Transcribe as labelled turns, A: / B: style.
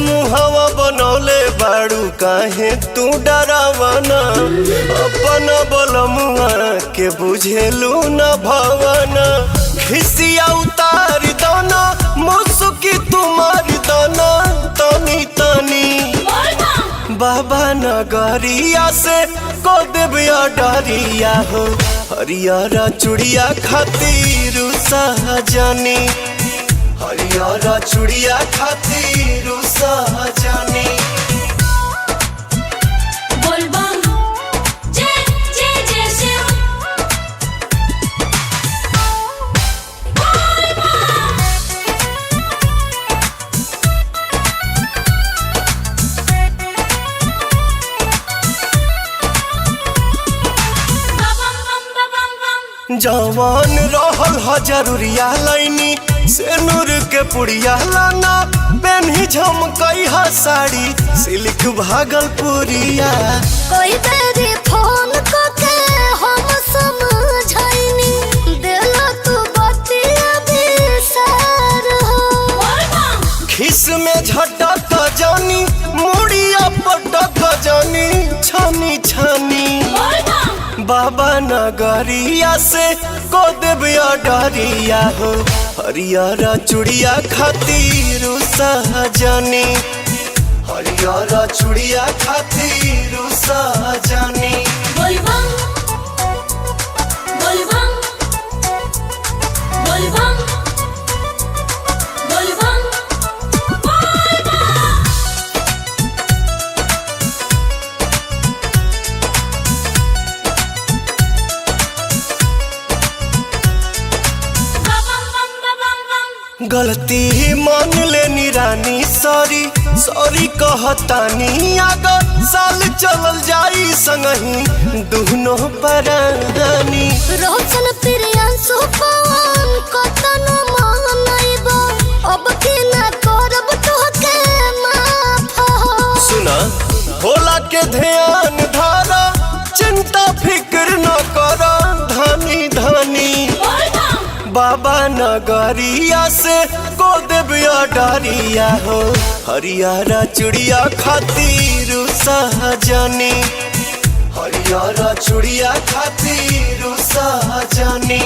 A: मुहावा बनौले बाड़ू काहे तू डरावना अपन बलमुआ के बुझेलू न भवना खिसिया उतार दना मुसुकी तुम्हार दना तनी तनी बाबा नगरिया से को देविया डरिया हो हरियारा चुड़िया खातिर सहजनी हरियारा चुड़िया खातिर सहजनी जवान रहल ह जरूरिया लाइनी से नूर के पुड़िया लाना पेन्ही झमकई ह साड़ी सिल्क भागलपुरिया
B: कोई तेरी फोन को के हम समझाइनी देला तू बतिया बिसर हो
A: खिस में झटक जानी मुड़िया पटक जानी छानी छानी बाबा नगरिया से को देविया डरिया हो हरियारा चुड़िया खातिर सहजनी हरियारा चुड़िया खातिर सहजनी
B: बोलबम बोलबम बोलबम बोलबम
A: गलती मान लेनी रानी सॉरी सॉरी कहतानी अगर साल चलल जाई संगही दुनो परानी
B: रोशन प्रियांशु पवन कतन मानइबो अब के ना करब तोहके माफ हो
A: सुना भोला के ध्यान धारा चिंता फिक्र न करा धानी धानी बाबा नगरिया से को देविया डरिया हो हरियारा चुड़िया खातिर सहजनी हरियारा चुड़िया खातिर सहजनी।